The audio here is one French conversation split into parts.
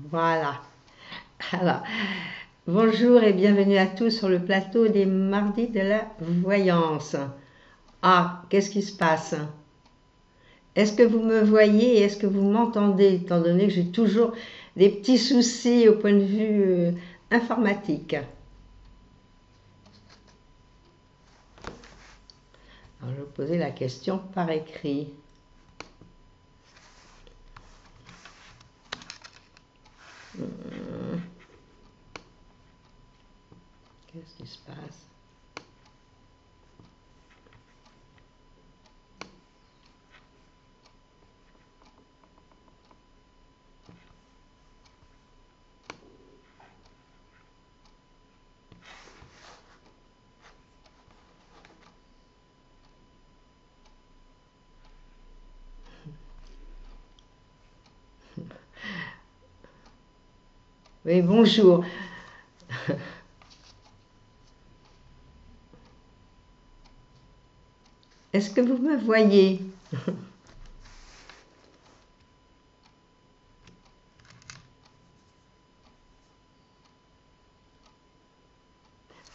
Voilà. Alors, bonjour et bienvenue à tous sur le plateau des mardis de la voyance. Ah, qu'est-ce qui se passe? Est-ce que vous me voyez et est-ce que vous m'entendez, étant donné que j'ai toujours des petits soucis au point de vue informatique? Alors, je vais vous poser la question par écrit. Qu'est-ce qui se passe? Oui, bonjour. Est-ce que vous me voyez?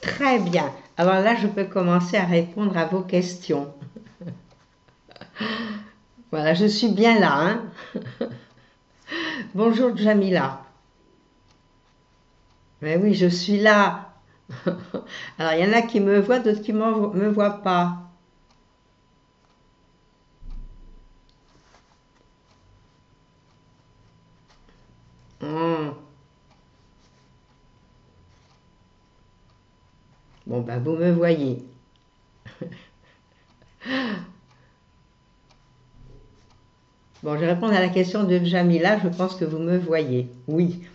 Très bien. Alors là, je peux commencer à répondre à vos questions. Voilà, je suis bien là, hein. Bonjour Jamila. Mais oui, je suis là. Alors, il y en a qui me voient, d'autres qui ne me voient pas. Hmm. Bon, ben, vous me voyez. Bon, je vais répondre à la question de Jamila. Je pense que vous me voyez. Oui.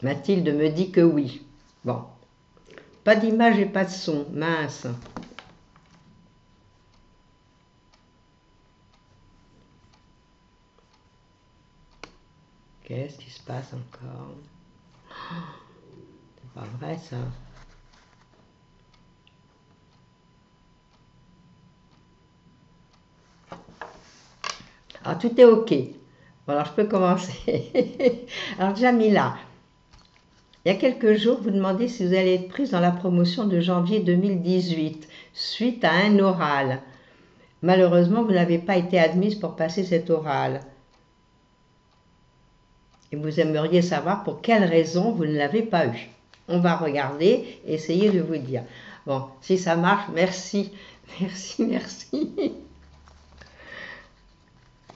Mathilde me dit que oui. Bon. Pas d'image et pas de son. Mince. Qu'est-ce qui se passe encore? C'est pas vrai ça. Alors, tout est OK. Bon, alors, je peux commencer. Alors, Jamila, il y a quelques jours, vous demandez si vous allez être prise dans la promotion de janvier 2018, suite à un oral. Malheureusement, vous n'avez pas été admise pour passer cet oral. Et vous aimeriez savoir pour quelle raison vous ne l'avez pas eu. On va regarder et essayer de vous dire. Bon, si ça marche, merci. Merci, merci.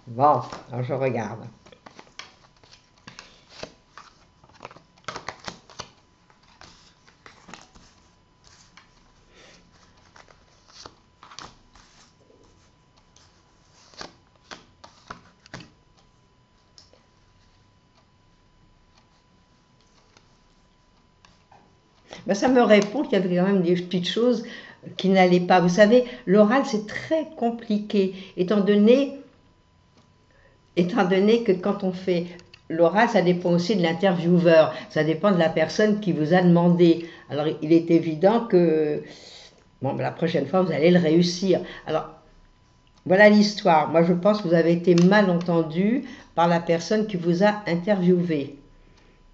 Bon, alors je regarde. Ben, ça me répond qu'il y avait quand même des petites choses qui n'allaient pas. Vous savez, l'oral, c'est très compliqué, étant donné que quand on fait l'oral, ça dépend aussi de l'intervieweur, ça dépend de la personne qui vous a demandé. Alors, il est évident que bon, la prochaine fois, vous allez le réussir. Alors, voilà l'histoire. Moi, je pense que vous avez été mal entendu par la personne qui vous a interviewé.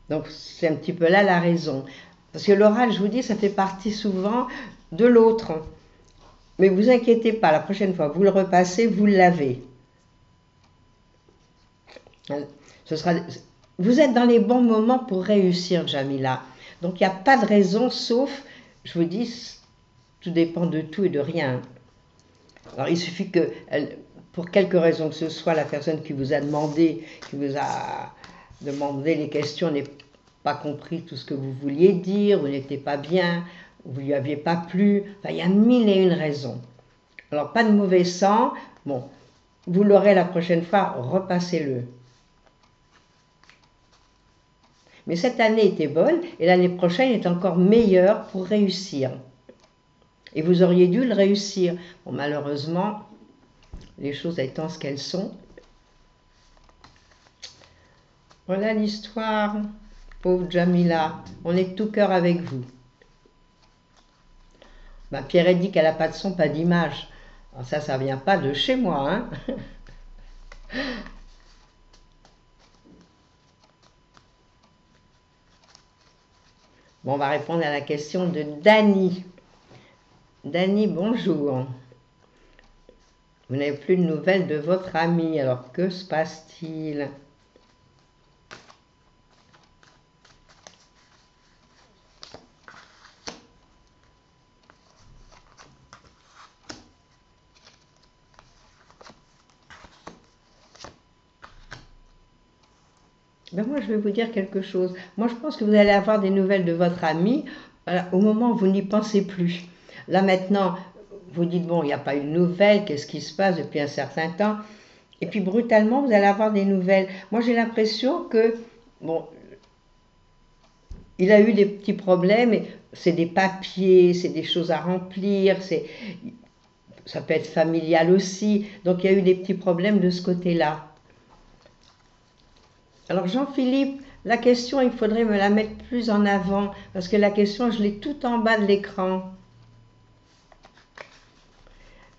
Donc, c'est un petit peu là la raison. Parce que l'oral, je vous dis, ça fait partie souvent de l'autre. Mais vous inquiétez pas, la prochaine fois, vous le repassez, vous l'avez. Vous êtes dans les bons moments pour réussir, Jamila. Donc, il n'y a pas de raison, sauf, je vous dis, tout dépend de tout et de rien. Alors, il suffit que, pour quelque raison que ce soit, la personne qui vous a demandé les questions n'ait pas compris tout ce que vous vouliez dire, vous n'étiez pas bien, vous ne lui aviez pas plu. Enfin, il y a mille et une raisons. Alors, pas de mauvais sang. Bon, vous l'aurez la prochaine fois, repassez-le. Mais cette année était bonne et l'année prochaine est encore meilleure pour réussir. Et vous auriez dû le réussir. Bon, malheureusement, les choses étant ce qu'elles sont. Voilà l'histoire, pauvre Jamila. On est de tout cœur avec vous. Ben, Pierre dit qu'elle n'a pas de son, pas d'image. Alors ça ne vient pas de chez moi, hein. Bon, on va répondre à la question de Dany. Dany, bonjour. Vous n'avez plus de nouvelles de votre ami, alors que se passe-t-il? Ben moi, je vais vous dire quelque chose. Moi, je pense que vous allez avoir des nouvelles de votre ami au moment où vous n'y pensez plus. Là, maintenant, vous dites, bon, il n'y a pas eu de nouvelles, qu'est-ce qui se passe depuis un certain temps? Et puis, brutalement, vous allez avoir des nouvelles. Moi, j'ai l'impression que, bon, il a eu des petits problèmes, c'est des papiers, c'est des choses à remplir, ça peut être familial aussi. Donc, il y a eu des petits problèmes de ce côté-là. Alors Jean-Philippe, la question, il faudrait me la mettre plus en avant, parce que la question, je l'ai tout en bas de l'écran.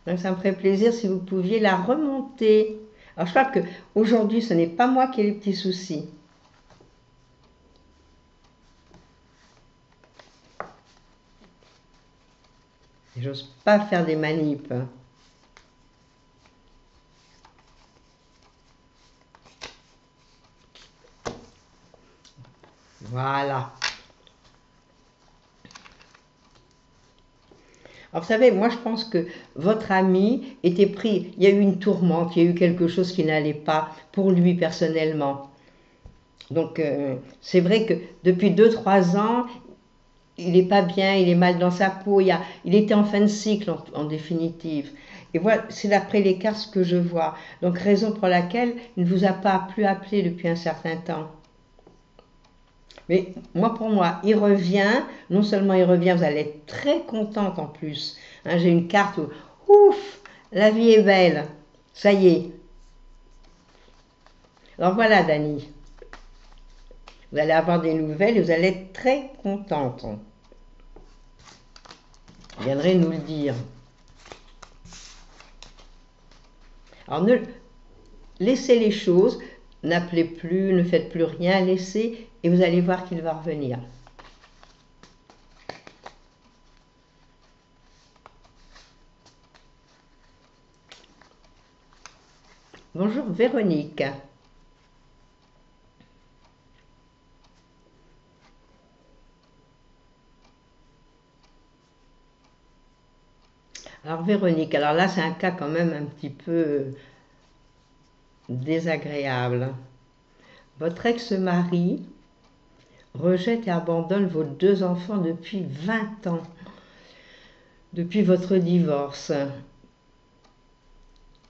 Donc ça me ferait plaisir si vous pouviez la remonter. Alors je crois qu'aujourd'hui, ce n'est pas moi qui ai les petits soucis. J'ose pas faire des manips. Voilà. Alors, vous savez, moi je pense que votre ami était pris, il y a eu une tourmente, il y a eu quelque chose qui n'allait pas pour lui personnellement. Donc c'est vrai que depuis 2-3 ans, il n'est pas bien, il est mal dans sa peau, il était en fin de cycle en définitive. Et voilà, c'est d'après les cartes ce que je vois. Donc raison pour laquelle il ne vous a pas plus appelé depuis un certain temps. Mais moi, pour moi, il revient. Non seulement il revient, vous allez être très contente en plus. Hein, j'ai une carte où, ouf, la vie est belle. Ça y est. Alors voilà, Dany. Vous allez avoir des nouvelles et vous allez être très contente. Vous viendrez nous le dire. Alors laissez les choses, n'appelez plus, ne faites plus rien, laissez et vous allez voir qu'il va revenir. Bonjour Véronique. Alors Véronique, alors là c'est un cas quand même un petit peu désagréable. Votre ex-mari rejette et abandonne vos 2 enfants depuis 20 ans, depuis votre divorce.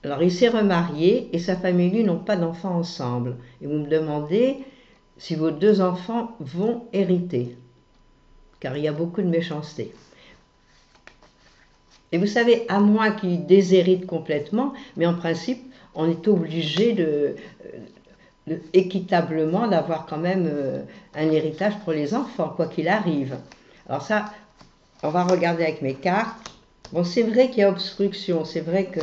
Alors il s'est remarié et sa famille et lui n'ont pas d'enfants ensemble. Et vous me demandez si vos 2 enfants vont hériter, car il y a beaucoup de méchanceté. Et vous savez, à moins qu'il déshérite complètement, mais en principe, on est obligé équitablement d'avoir quand même un héritage pour les enfants, quoi qu'il arrive. Alors ça, on va regarder avec mes cartes. Bon, c'est vrai qu'il y a obstruction, c'est vrai que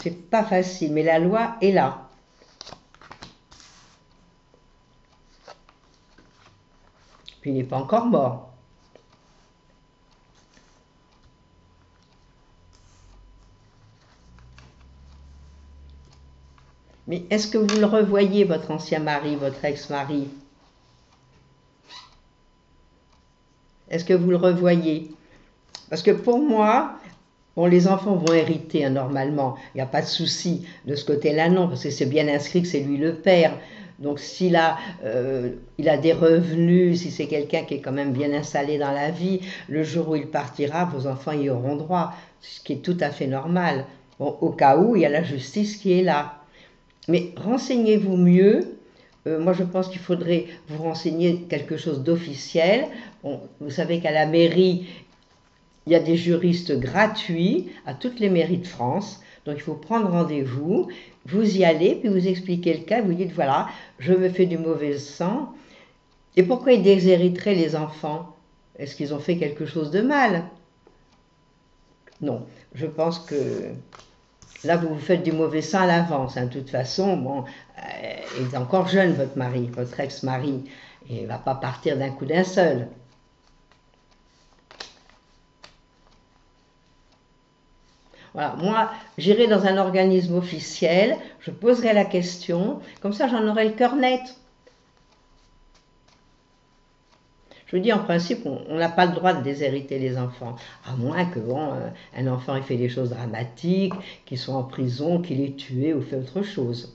c'est pas facile, mais la loi est là. Puis il n'est pas encore mort. Mais est-ce que vous le revoyez, votre ancien mari, votre ex-mari? Est-ce que vous le revoyez? Parce que pour moi, bon, les enfants vont hériter hein, normalement, il n'y a pas de souci de ce côté-là, non, parce que c'est bien inscrit que c'est lui le père. Donc s'il il a des revenus, si c'est quelqu'un qui est quand même bien installé dans la vie, le jour où il partira, vos enfants y auront droit, ce qui est tout à fait normal. Bon, au cas où, il y a la justice qui est là. Mais renseignez-vous mieux. Moi, je pense qu'il faudrait vous renseigner quelque chose d'officiel. Bon, vous savez qu'à la mairie, il y a des juristes gratuits à toutes les mairies de France. Donc, il faut prendre rendez-vous. Vous y allez, puis vous expliquez le cas. Vous dites, voilà, je me fais du mauvais sang. Et pourquoi ils déshériteraient les enfants? Est-ce qu'ils ont fait quelque chose de mal? Non, je pense que là, vous vous faites du mauvais sang à l'avance. Hein. De toute façon, bon, il est encore jeune, votre mari, votre ex-mari. Et il ne va pas partir d'un coup d'un seul. Voilà, moi, j'irai dans un organisme officiel, je poserai la question, comme ça j'en aurai le cœur net. Je vous dis, en principe, on n'a pas le droit de déshériter les enfants, à moins que, bon, un enfant ait fait des choses dramatiques, qu'il soit en prison, qu'il ait tué ou fait autre chose.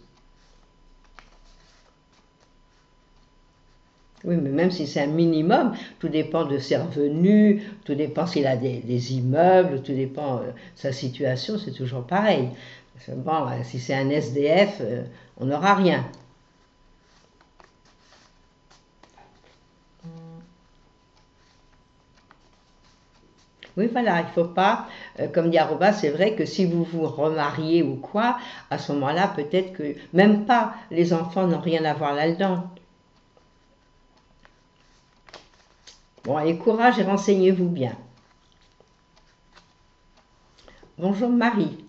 Oui, mais même si c'est un minimum, tout dépend de ses revenus, tout dépend s'il a des immeubles, tout dépend de sa situation, c'est toujours pareil. Bon, si c'est un SDF, on n'aura rien. Oui, voilà, il ne faut pas, comme dit Aroba, c'est vrai que si vous vous remariez ou quoi, à ce moment-là, peut-être que même pas, les enfants n'ont rien à voir là-dedans. Bon, allez, courage et renseignez-vous bien. Bonjour Marie.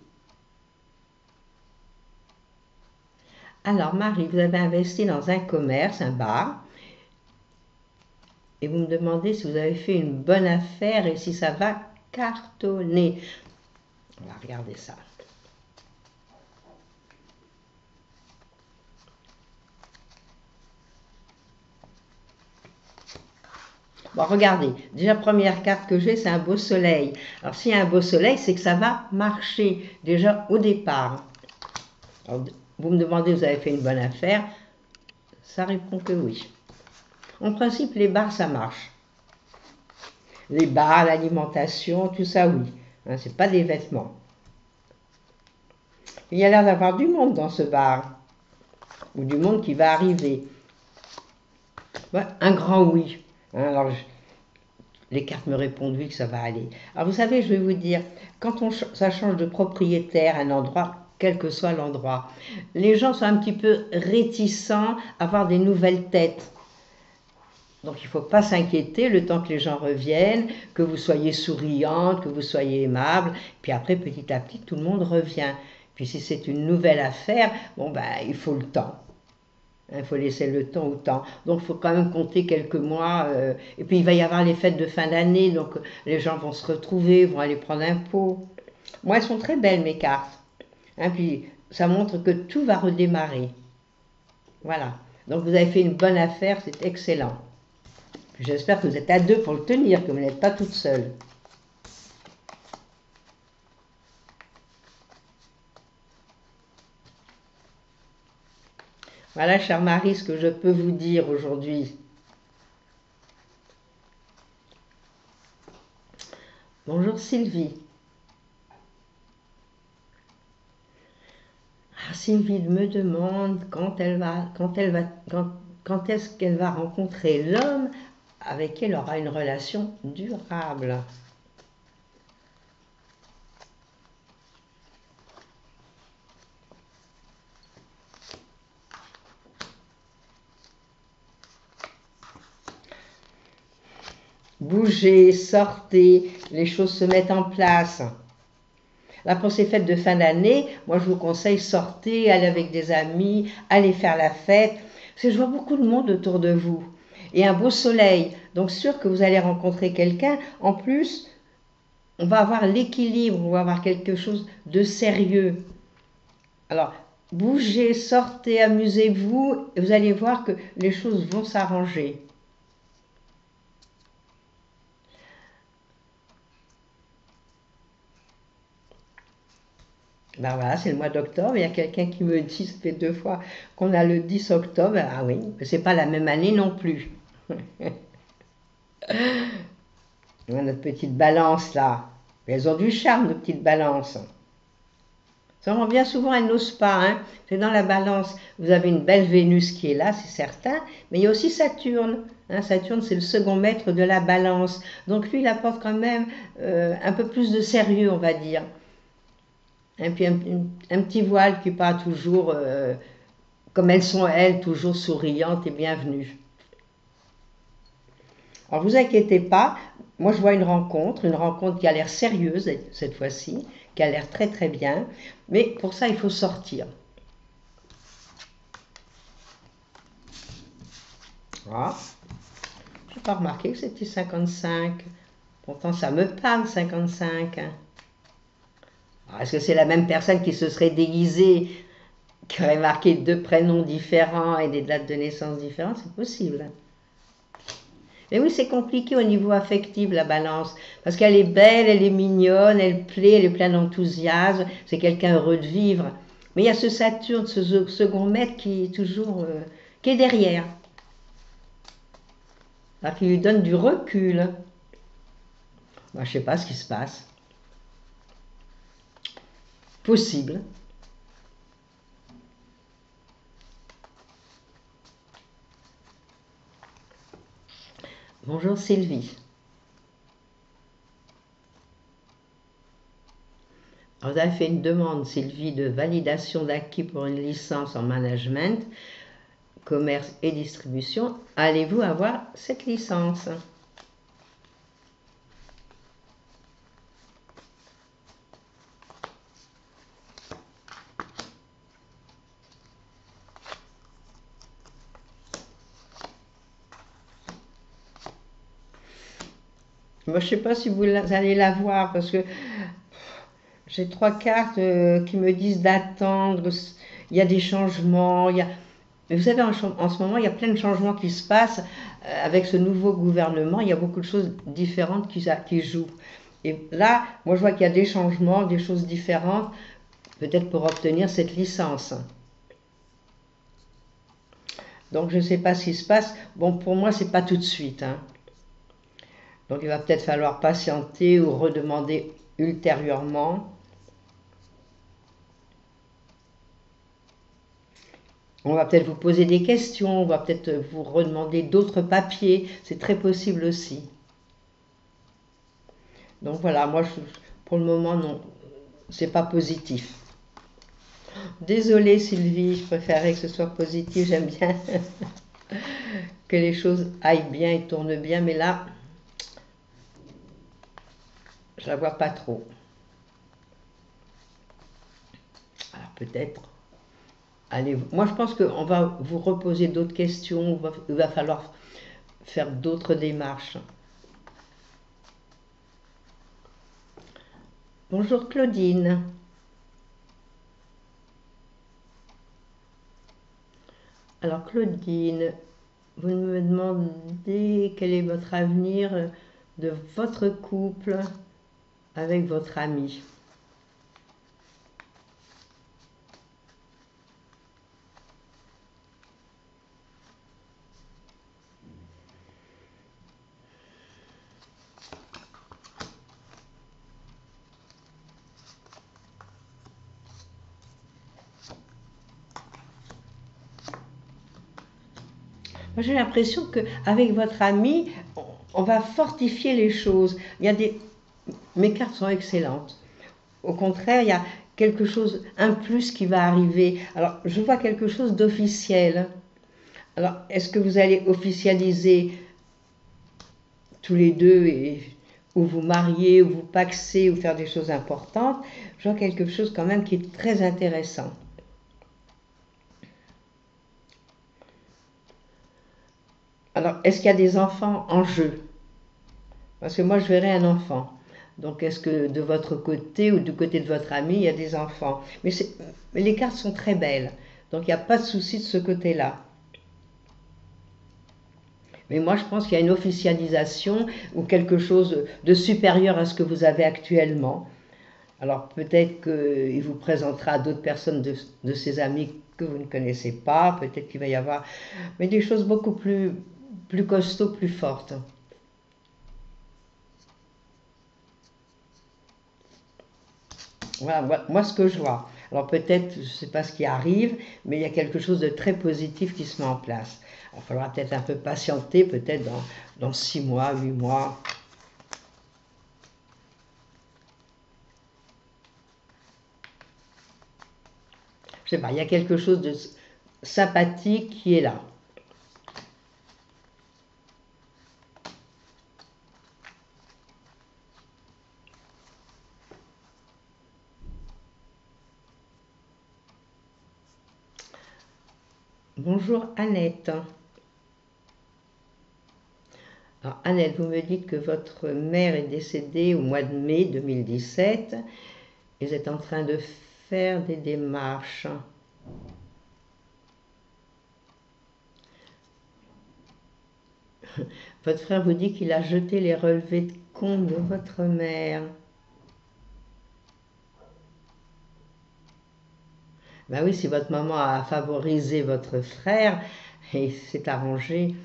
Alors Marie, vous avez investi dans un commerce, un bar, et vous me demandez si vous avez fait une bonne affaire et si ça va cartonner. On va regarder ça. Bon, regardez, déjà première carte que j'ai, c'est un beau soleil. Alors s'il y a un beau soleil, c'est que ça va marcher déjà au départ. Alors, vous me demandez, vous avez fait une bonne affaire? Ça répond que oui. En principe, les bars, ça marche. Les bars, l'alimentation, tout ça, oui. Hein, c'est pas des vêtements. Il y a l'air d'avoir du monde dans ce bar. Ou du monde qui va arriver. Ouais, un grand oui. Hein, alors, les cartes me répondent oui que ça va aller. Alors, vous savez, je vais vous dire, quand ça change de propriétaire, un endroit, quel que soit l'endroit, les gens sont un petit peu réticents à avoir des nouvelles têtes. Donc il ne faut pas s'inquiéter le temps que les gens reviennent, que vous soyez souriante, que vous soyez aimable, puis après petit à petit tout le monde revient. Puis si c'est une nouvelle affaire, bon ben il faut le temps. Il faut laisser le temps au temps. Donc il faut quand même compter quelques mois. Et puis il va y avoir les fêtes de fin d'année, donc les gens vont se retrouver, vont aller prendre un pot. Moi elles sont très belles mes cartes. Hein, puis ça montre que tout va redémarrer. Voilà. Donc vous avez fait une bonne affaire, c'est excellent. J'espère que vous êtes à deux pour le tenir, que vous n'êtes pas toute seule. Voilà, chère Marie, ce que je peux vous dire aujourd'hui. Bonjour Sylvie. Ah, Sylvie me demande quand est-ce qu'elle va rencontrer l'homme avec qui elle aura une relation durable. Bougez, sortez, les choses se mettent en place. Là, pour ces fêtes de fin d'année, moi je vous conseille, sortez, allez avec des amis, allez faire la fête. Parce que je vois beaucoup de monde autour de vous. Et un beau soleil. Donc sûr que vous allez rencontrer quelqu'un. En plus, on va avoir l'équilibre, on va avoir quelque chose de sérieux. Alors, bougez, sortez, amusez-vous, et vous allez voir que les choses vont s'arranger. Ben voilà, c'est le mois d'octobre. Il y a quelqu'un qui me dit, ça fait 2 fois qu'on a le 10 octobre. Ah oui, mais c'est pas la même année non plus. Notre petite balance là. Elles ont du charme, nos petites balances. Ça revient souvent, elles n'osent pas. Hein. C'est dans la balance. Vous avez une belle Vénus qui est là, c'est certain. Mais il y a aussi Saturne. Hein, Saturne, c'est le second maître de la balance. Donc lui, il apporte quand même un peu plus de sérieux, on va dire. Et puis un petit voile qui n'est pas toujours, comme elles sont, elles, toujours souriantes et bienvenues. Alors vous inquiétez pas, moi je vois une rencontre qui a l'air sérieuse cette fois-ci, qui a l'air très très bien, mais pour ça il faut sortir. Ah, je n'ai pas remarqué que c'était 55, pourtant ça me parle 55. Alors, est-ce que c'est la même personne qui se serait déguisée, qui aurait marqué 2 prénoms différents et des dates de naissance différentes? C'est possible. Mais oui, c'est compliqué au niveau affectif, la balance, parce qu'elle est belle, elle est mignonne, elle plaît, elle est pleine d'enthousiasme, c'est quelqu'un heureux de vivre. Mais il y a ce Saturne, ce second maître qui est toujours, qui est derrière, alors qui lui donne du recul. Moi, je ne sais pas ce qui se passe. Possible. Bonjour Sylvie. Alors, vous avez fait une demande, Sylvie, de validation d'acquis pour une licence en management, commerce et distribution. Allez-vous avoir cette licence? Moi, je ne sais pas si vous allez la voir parce que j'ai 3 cartes qui me disent d'attendre. Il y a des changements. Mais vous savez, en ce moment, il y a plein de changements qui se passent avec ce nouveau gouvernement. Il y a beaucoup de choses différentes qui jouent. Et là, moi, je vois qu'il y a des changements, des choses différentes, peut-être pour obtenir cette licence. Donc, je ne sais pas ce qui se passe. Bon, pour moi, c'est pas tout de suite, hein. Donc, il va peut-être falloir patienter ou redemander ultérieurement. On va peut-être vous poser des questions, on va peut-être vous redemander d'autres papiers, c'est très possible aussi. Donc voilà, moi pour le moment non, c'est pas positif. Désolée Sylvie, je préférais que ce soit positif, j'aime bien que les choses aillent bien et tournent bien, mais là, je la vois pas trop. Alors peut-être, allez, moi je pense qu'on va vous reposer d'autres questions, il va falloir faire d'autres démarches. Bonjour Claudine. Alors Claudine, vous me demandez quel est votre avenir de votre couple avec votre ami. Moi j'ai l'impression qu'avec votre ami, on va fortifier les choses. Mes cartes sont excellentes. Au contraire, il y a quelque chose, un plus qui va arriver. Alors, je vois quelque chose d'officiel. Alors, est-ce que vous allez officialiser tous les deux ou vous marier, ou vous paxer, ou faire des choses importantes? Je vois quelque chose quand même qui est très intéressant. Alors, est-ce qu'il y a des enfants en jeu? Parce que moi, je verrais un enfant. Donc, est-ce que de votre côté ou du côté de votre ami, il y a des enfants? Mais les cartes sont très belles. Donc, il n'y a pas de souci de ce côté-là. Mais moi, je pense qu'il y a une officialisation ou quelque chose de supérieur à ce que vous avez actuellement. Alors, peut-être qu'il vous présentera à d'autres personnes de ses amis que vous ne connaissez pas. Peut-être qu'il va y avoir mais des choses beaucoup plus costauds, plus fortes. Voilà, moi ce que je vois. Alors peut-être, je ne sais pas ce qui arrive, mais il y a quelque chose de très positif qui se met en place. Il faudra peut-être un peu patienter, peut-être dans 6 mois, 8 mois. Je sais pas, il y a quelque chose de sympathique qui est là. Bonjour Annette. Alors Annette, vous me dites que votre mère est décédée au mois de mai 2017 Vous êtes en train de faire des démarches. Votre frère vous dit qu'il a jeté les relevés de compte de votre mère. Ben oui, si votre maman a favorisé votre frère et s'est arrangé.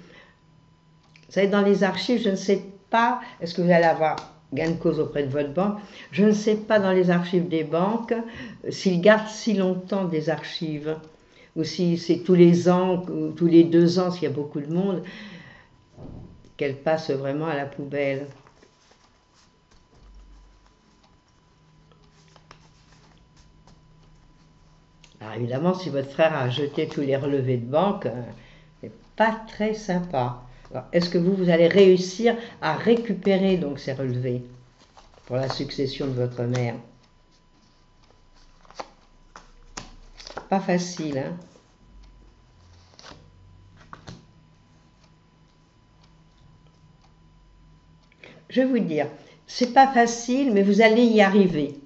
Vous savez, dans les archives, je ne sais pas, est-ce que vous allez avoir gain de cause auprès de votre banque? Je ne sais pas dans les archives des banques s'ils gardent si longtemps des archives, ou si c'est tous les ans, ou tous les 2 ans, s'il y a beaucoup de monde, qu'elles passent vraiment à la poubelle. Alors évidemment, si votre frère a jeté tous les relevés de banque, c'est pas très sympa. Alors, est-ce que vous allez réussir à récupérer donc ces relevés pour la succession de votre mère? Pas facile, hein? Je vais vous dire, c'est pas facile, mais vous allez y arriver.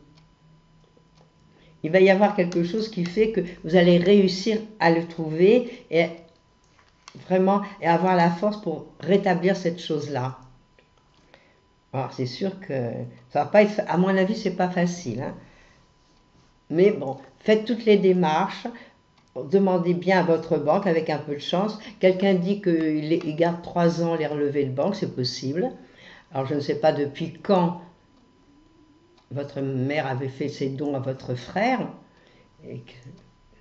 Il va y avoir quelque chose qui fait que vous allez réussir à le trouver et vraiment et avoir la force pour rétablir cette chose-là. Alors c'est sûr que ça va pas être, à mon avis, c'est pas facile, hein. Mais bon, faites toutes les démarches, demandez bien à votre banque avec un peu de chance. Quelqu'un dit qu'il garde 3 ans les relevés de banque, c'est possible. Alors je ne sais pas depuis quand votre mère avait fait ses dons à votre frère, et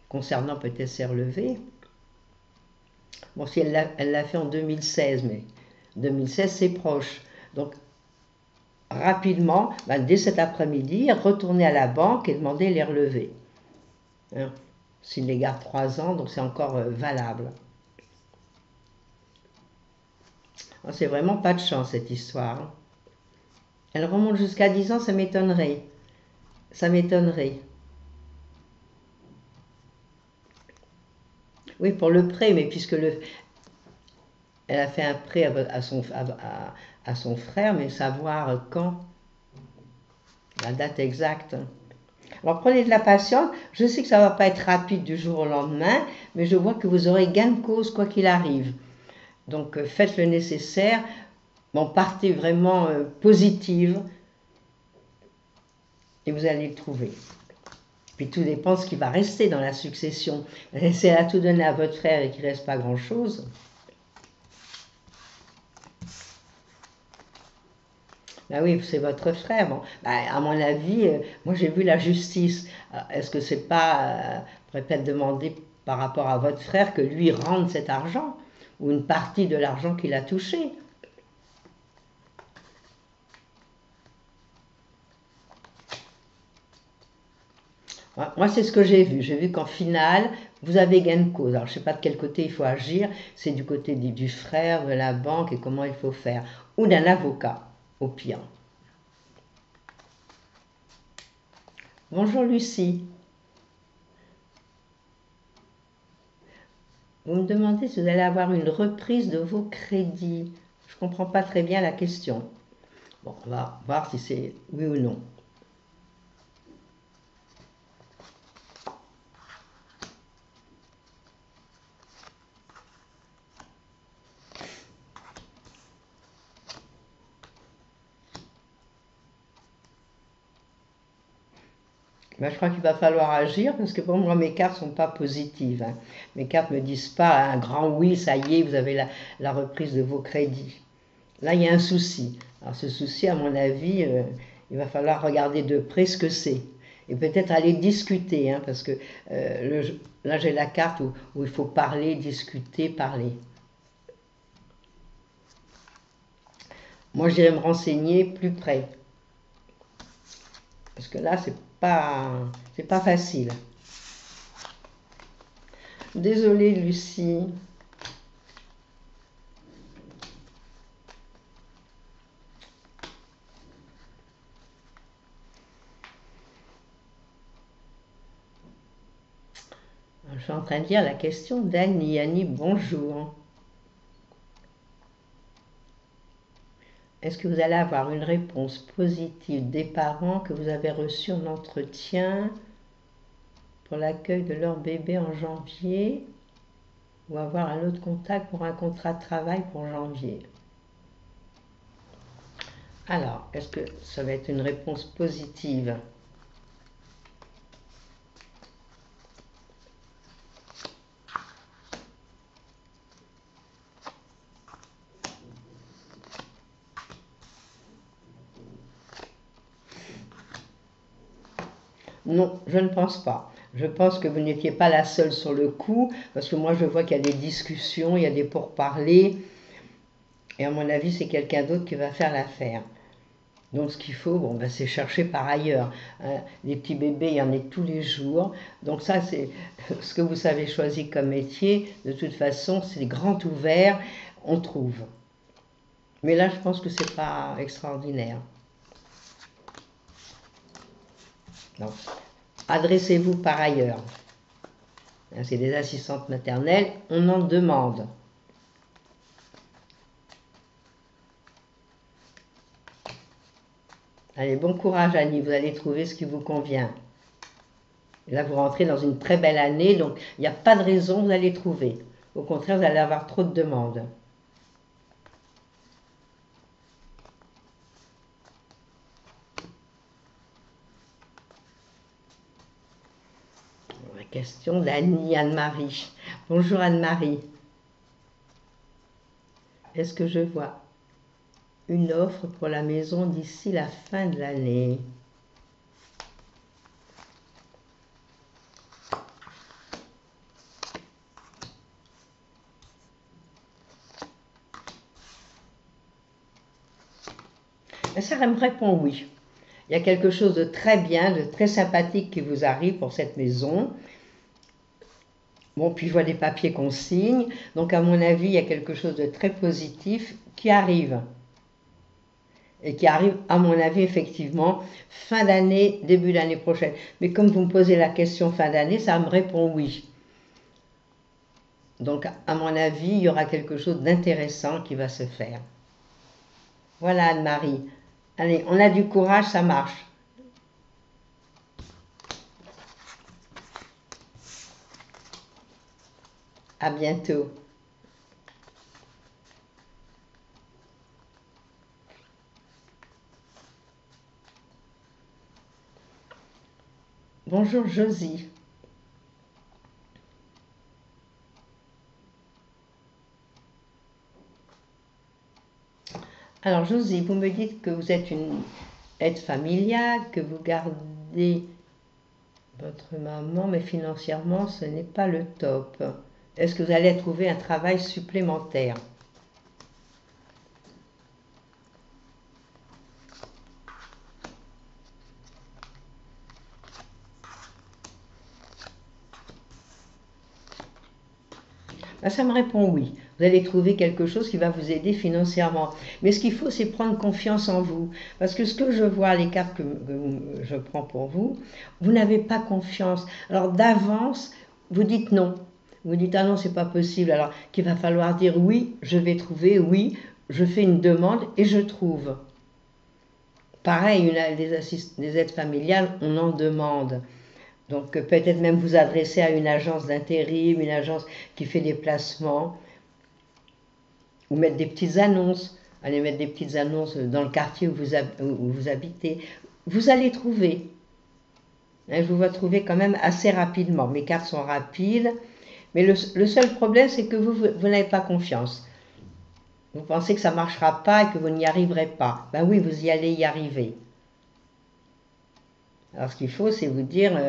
concernant peut-être ses relevés. Bon, si elle l'a fait en 2016, mais 2016 c'est proche. Donc rapidement, dès cet après-midi, retournez à la banque et demandez les relevés. Hein, s'il les garde 3 ans, donc c'est encore valable. C'est vraiment pas de chance cette histoire, hein. Elle remonte jusqu'à 10 ans, ça m'étonnerait. Ça m'étonnerait. Oui, pour le prêt, mais puisque elle a fait un prêt à son frère, mais savoir quand, la date exacte. Alors prenez de la patience, je sais que ça ne va pas être rapide du jour au lendemain, mais je vois que vous aurez gain de cause quoi qu'il arrive. Donc faites le nécessaire, bon, partez vraiment positive, et vous allez le trouver. Puis tout dépend de ce qui va rester dans la succession. Si elle a tout donné à votre frère et qu'il ne reste pas grand-chose, ben oui, c'est votre frère. Bon, à mon avis, moi j'ai vu la justice. Est-ce que c'est pas, peut-être demander par rapport à votre frère que lui rende cet argent, ou une partie de l'argent qu'il a touché? Moi, c'est ce que j'ai vu. J'ai vu qu'en finale, vous avez gain de cause. Alors, je ne sais pas de quel côté il faut agir. C'est du côté du frère, de la banque et comment il faut faire. Ou d'un avocat, au pire. Bonjour Lucie. Vous me demandez si vous allez avoir une reprise de vos crédits. Je ne comprends pas très bien la question. Bon, on va voir si c'est oui ou non. Ben, je crois qu'il va falloir agir parce que pour moi mes cartes ne sont pas positives, hein. Mes cartes ne me disent pas un grand oui, ça y est, vous avez la reprise de vos crédits. Là, il y a un souci. Alors ce souci, à mon avis, il va falloir regarder de près ce que c'est. Et peut-être aller discuter, hein, parce que là j'ai la carte où il faut parler, discuter, parler. Moi, j'irai me renseigner plus près. Parce que là, c'est pas facile. Désolée, Lucie. Je suis en train de lire la question d'Annie. Annie, bonjour. est-ce que vous allez avoir une réponse positive des parents que vous avez reçus en entretien pour l'accueil de leur bébé en janvier, ou avoir un autre contact pour un contrat de travail pour janvier? Alors, est-ce que ça va être une réponse positive? Non, je ne pense pas. Je pense que vous n'étiez pas la seule sur le coup, parce que moi je vois qu'il y a des discussions, il y a des pourparlers, et à mon avis c'est quelqu'un d'autre qui va faire l'affaire. Donc ce qu'il faut, bon, ben, c'est chercher par ailleurs. Hein. Les petits bébés, il y en a tous les jours. Donc ça, c'est ce que vous savez choisir comme métier. De toute façon, c'est grand ouvert, on trouve. Mais là, je pense que c'est pas extraordinaire. Donc, adressez-vous par ailleurs. C'est des assistantes maternelles, on en demande. Allez, bon courage Annie, vous allez trouver ce qui vous convient. Et là, vous rentrez dans une très belle année, donc il n'y a pas de raison, vous allez trouver. Au contraire, vous allez avoir trop de demandes. La question d'Annie Anne-Marie. Bonjour Anne-Marie. Est-ce que je vois une offre pour la maison d'ici la fin de l'année? Ça me répond oui. Il y a quelque chose de très bien, de très sympathique qui vous arrive pour cette maison. Bon, puis je vois des papiers qu'on signe, donc à mon avis, il y a quelque chose de très positif qui arrive. Et qui arrive, à mon avis, effectivement, fin d'année, début d'année prochaine. Mais comme vous me posez la question fin d'année, ça me répond oui. Donc, à mon avis, il y aura quelque chose d'intéressant qui va se faire. Voilà, Anne-Marie. Allez, on a du courage, ça marche. À bientôt. Bonjour Josie. Alors Josie, vous me dites que vous êtes une aide familiale, que vous gardez votre maman, mais financièrement ce n'est pas le top. Est-ce que vous allez trouver un travail supplémentaire? Ben, ça me répond oui. Vous allez trouver quelque chose qui va vous aider financièrement. Mais ce qu'il faut, c'est prendre confiance en vous. Parce que ce que je vois, les cartes que je prends pour vous, vous n'avez pas confiance. Alors d'avance, vous dites non. Vous dites ah non, c'est pas possible. Alors qu'il va falloir dire oui, je vais trouver, oui, je fais une demande et je trouve. Pareil, des aides familiales, on en demande. Donc peut-être même vous adresser à une agence d'intérim, une agence qui fait des placements, ou mettre des petites annonces, allez mettre des petites annonces dans le quartier où vous habitez. Vous allez trouver. Je vous vois trouver quand même assez rapidement. Mes cartes sont rapides, mais le seul problème, c'est que vous n'avez pas confiance. Vous pensez que ça ne marchera pas et que vous n'y arriverez pas. Ben oui, vous y allez y arriver. Alors ce qu'il faut, c'est vous dire,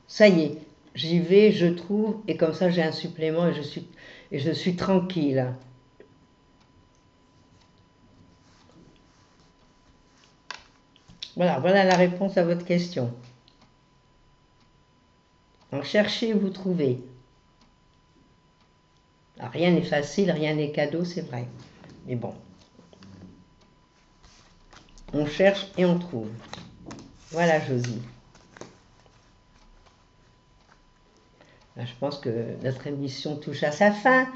ça y est, j'y vais, je trouve, et comme ça j'ai un supplément et je suis tranquille. Voilà la réponse à votre question. Donc cherchez, vous trouvez. Alors, rien n'est facile, rien n'est cadeau, c'est vrai. Mais bon, on cherche et on trouve. Voilà, Josie. Je pense que notre émission touche à sa fin.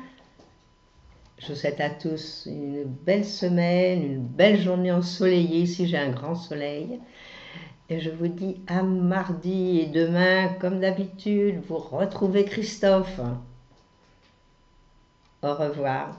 Je vous souhaite à tous une belle semaine, une belle journée ensoleillée. Ici, j'ai un grand soleil. Et je vous dis à mardi. Et demain, comme d'habitude, vous retrouvez Christophe. Au revoir.